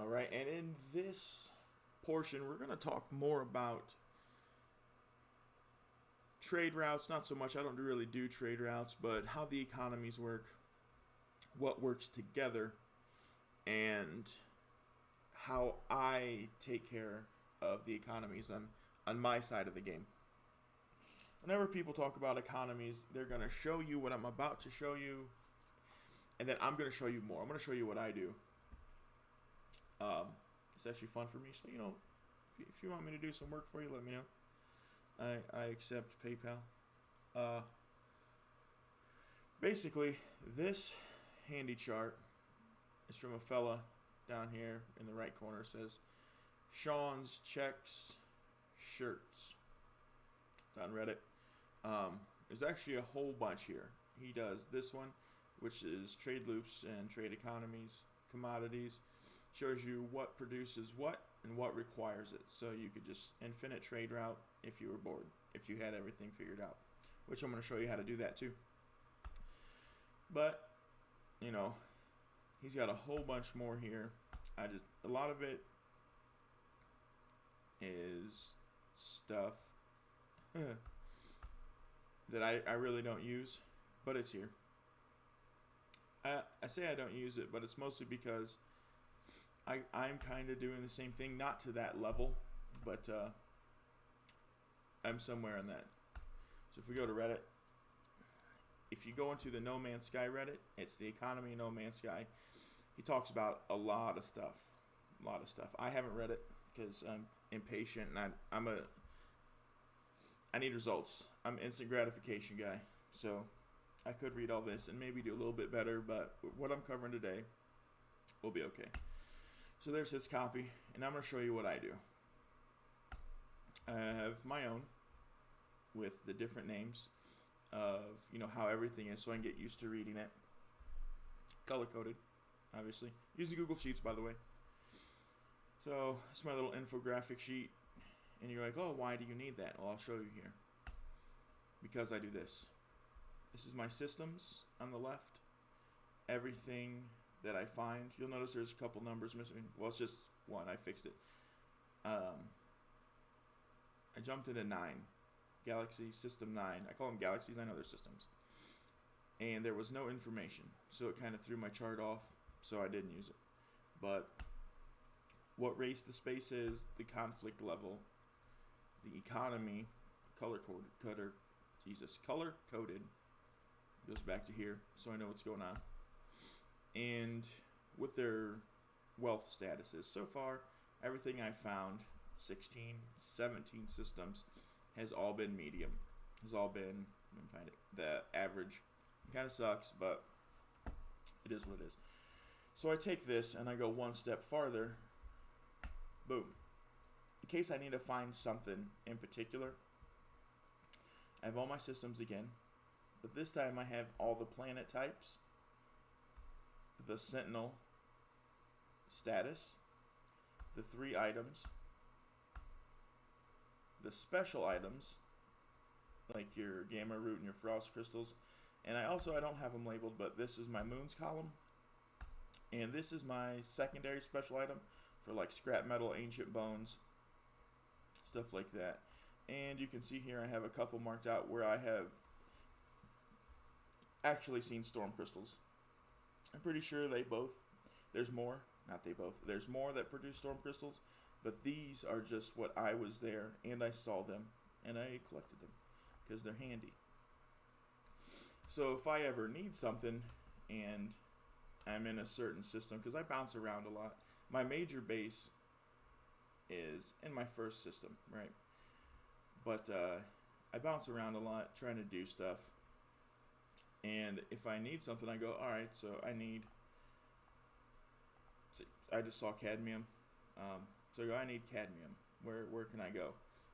All right, and in this portion, we're going to talk more about trade routes. Not so much, I don't really do trade routes, but how the economies work, what works together, and how I take care of the economies on my side of the game. Whenever people talk about economies, they're going to show you what I'm about to show you, and then I'm going to show you more. I'm going to show you what I do. It's actually fun for me, so if you want me to do some work for you, let me know. I accept PayPal. Basically, this handy chart is from a fella down here in the right corner. It says Sean's Checks Shirts. It's on Reddit. There's actually a whole bunch here. He does this one, which is trade loops and trade economies, commodities. Shows you what produces what and what requires it. So you could just infinite trade route if you were bored, if you had everything figured out, which I'm going to show you how to do that too. But, he's got a whole bunch more here. A lot of it is stuff that I really don't use, but it's here. I say I don't use it, but it's mostly because I'm kind of doing the same thing, not to that level, but I'm somewhere in that. So if we go to Reddit, if you go into the No Man's Sky Reddit, it's the economy No Man's Sky. He talks about a lot of stuff. I haven't read it because I'm impatient and I need results. I'm an instant gratification guy. So I could read all this and maybe do a little bit better, but what I'm covering today will be okay. So there's his copy, and I'm going to show you what I do. I have my own with the different names of, how everything is, so I can get used to reading it. Color-coded, obviously. Using Google Sheets, by the way. So it's my little infographic sheet, and you're like, oh, why do you need that? Well, I'll show you here. Because I do this. This is my systems on the left. Everything that I find. You'll notice there's a couple numbers missing. Well, it's just one. I fixed it. I jumped into 9. Galaxy System 9. I call them galaxies. I know they're systems. And there was no information. So it kind of threw my chart off. So I didn't use it. But what race the space is, the conflict level, the economy, color-coded, goes back to here. So I know what's going on. And with their wealth statuses. So far, everything I found, 16, 17 systems, has all been medium. Has all been, let me find it, the average. It kind of sucks, but it is what it is. So I take this and I go one step farther. Boom. In case I need to find something in particular, I have all my systems again. But this time I have all the planet types, the Sentinel status, the 3 items, the special items, like your gamma root and your frost crystals, and I don't have them labeled, but this is my moons column, and this is my secondary special item for like scrap metal, ancient bones, stuff like that. And you can see here I have a couple marked out where I have actually seen storm crystals. I'm pretty sure there's more that produce storm crystals, but these are just what I was there and I saw them and I collected them because they're handy. So if I ever need something and I'm in a certain system, because I bounce around a lot, my major base is in my first system, right? But I bounce around a lot trying to do stuff. And if I need something, I go, all right, so I just saw cadmium. So I go, I need cadmium. Where can I go?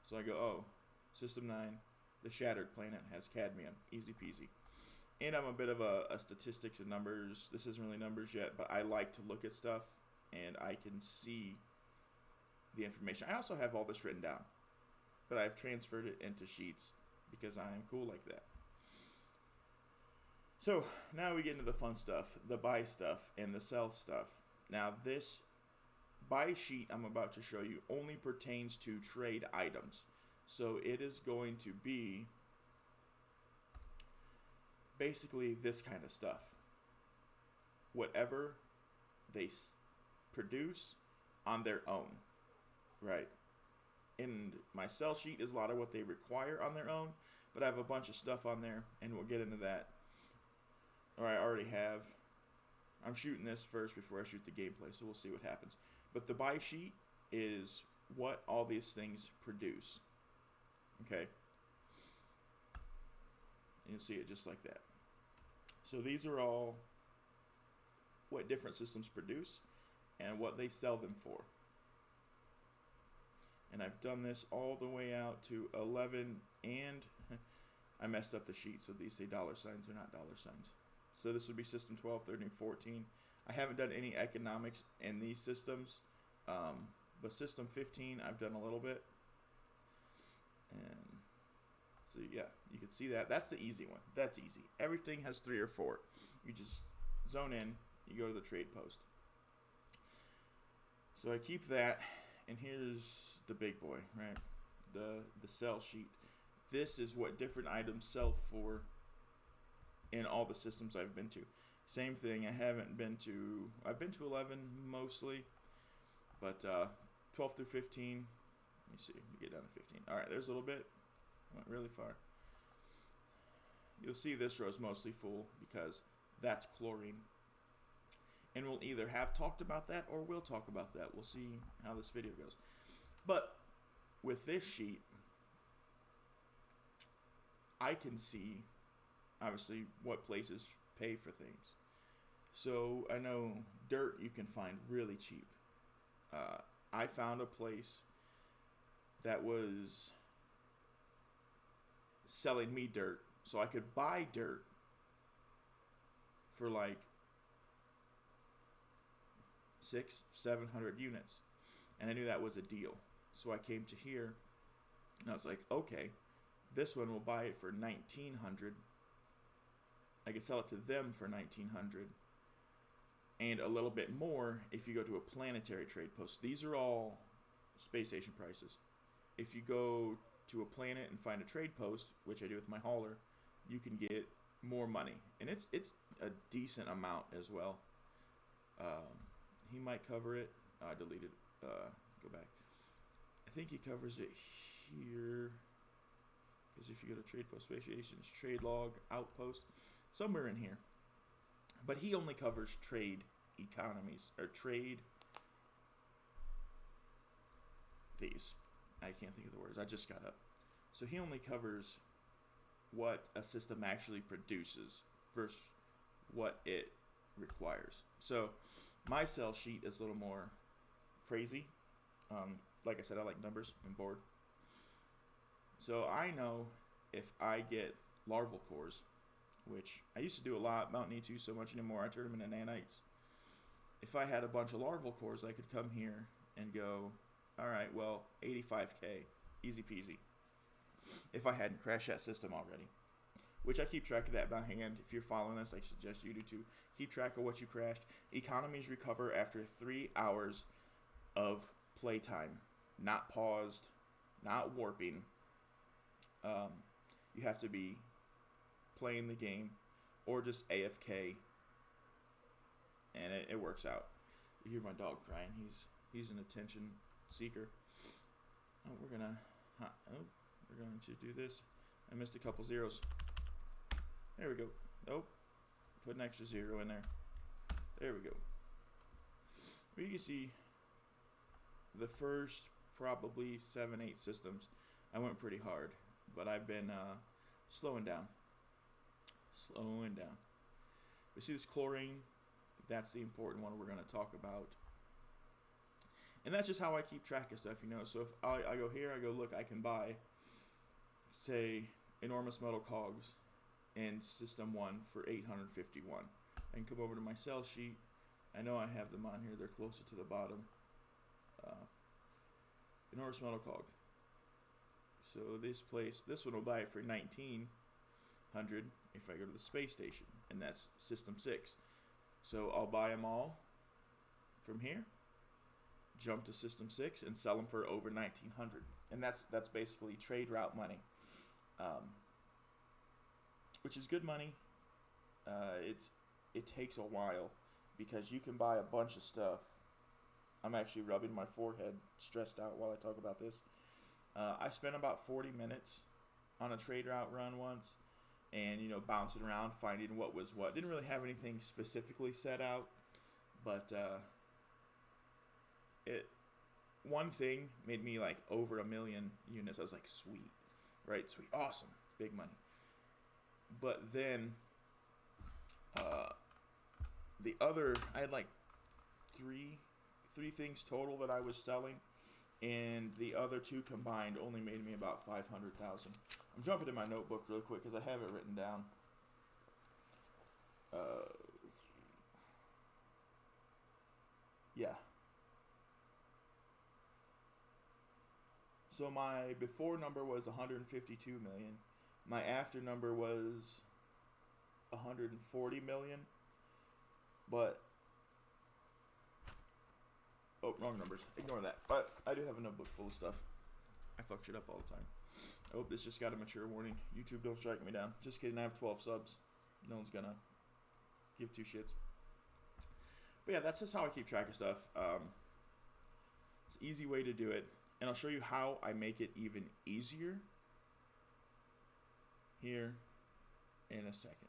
So I go, oh, System 9, the Shattered Planet has cadmium. Easy peasy. And I'm a bit of a statistics and numbers. This isn't really numbers yet, but I like to look at stuff, and I can see the information. I also have all this written down, but I've transferred it into sheets because I am cool like that. So now we get into the fun stuff, the buy stuff and the sell stuff. Now this buy sheet I'm about to show you only pertains to trade items. So it is going to be basically this kind of stuff. Whatever they produce on their own, right? And my sell sheet is a lot of what they require on their own, but I have a bunch of stuff on there, and we'll get into that. Or I already have. I'm shooting this first before I shoot the gameplay, so we'll see what happens. But the buy sheet is what all these things produce. Okay? And you'll see it just like that. So these are all what different systems produce and what they sell them for. And I've done this all the way out to 11, and I messed up the sheet, so these say dollar signs. They're not dollar signs. So this would be system 12, 13, 14. I haven't done any economics in these systems, but system 15 I've done a little bit. And so yeah, you can see that. That's the easy one. That's easy. Everything has 3 or 4. You just zone in, you go to the trade post. So I keep that, and here's the big boy, right? The sell sheet. This is what different items sell for in all the systems I've been to. Same thing, I've been to 11 mostly, but 12 through 15, let me see, we get down to 15. All right, there's a little bit, went really far. You'll see this row is mostly full because that's chlorine. And we'll either have talked about that or we'll talk about that. We'll see how this video goes. But with this sheet, I can see, obviously, what places pay for things. So I know dirt you can find really cheap. I found a place that was selling me dirt, so I could buy dirt for like 600-700 units, and I knew that was a deal. So I came to here, and I was like, okay, this one will buy it for 1,900. I could sell it to them for 1,900, and a little bit more if you go to a planetary trade post. These are all space station prices. If you go to a planet and find a trade post, which I do with my hauler, you can get more money, and it's a decent amount as well. He might cover it. I deleted. Go back. I think he covers it here. Because if you go to trade post space stations, trade log, outpost, somewhere in here. But he only covers trade economies, or trade these. I can't think of the words. I just got up. So he only covers what a system actually produces versus what it requires. So my sell sheet is a little more crazy. Like I said, I like numbers and board. So I know if I get larval cores, which I used to do a lot, don't need to so much anymore, I turn them into nanites. If I had a bunch of larval cores, I could come here and go, alright, well, 85k, easy peasy. If I hadn't crashed that system already. Which I keep track of that by hand. If you're following this, I suggest you do too. Keep track of what you crashed. Economies recover after 3 hours of playtime. Not paused, not warping. You have to be playing the game or just AFK, and it works out. You hear my dog crying. He's an attention seeker. Oh, we're going to do this. I missed a couple zeros. There we go. Nope. Put an extra 0 in there. There we go. Well, you can see the first probably 7-8 systems I went pretty hard, but I've been slowing down. We see this chlorine. That's the important one we're going to talk about. And that's just how I keep track of stuff, you know. So if I go here, I go, look, I can buy, say, enormous metal cogs in system 1 for 851. I can come over to my sell sheet. I know I have them on here. They're closer to the bottom. Enormous metal cog. So this one will buy it for 1,900 if I go to the space station, and that's system 6. So I'll buy them all from here, jump to system 6 and sell them for over 1900, and that's basically trade route money, which is good money. It takes a while because you can buy a bunch of stuff. I'm actually rubbing my forehead, stressed out while I talk about this. I spent about 40 minutes on a trade route run once, and bouncing around finding what was what. Didn't really have anything specifically set out, but one thing made me like over 1 million units. I was like, sweet, right? Sweet, awesome, big money. But then the other, I had like three things total that I was selling, and the other two combined only made me about 500,000. I'm jumping to my notebook real quick because I have it written down. Yeah. So my before number was 152 million. My after number was 140 million. But wrong numbers. Ignore that. But I do have a notebook full of stuff. I fuck shit up all the time. Oh, this just got a mature warning. YouTube, don't strike me down. Just kidding. I have 12 subs. No one's gonna give two shits. But yeah, that's just how I keep track of stuff. It's an easy way to do it. And I'll show you how I make it even easier here in a second.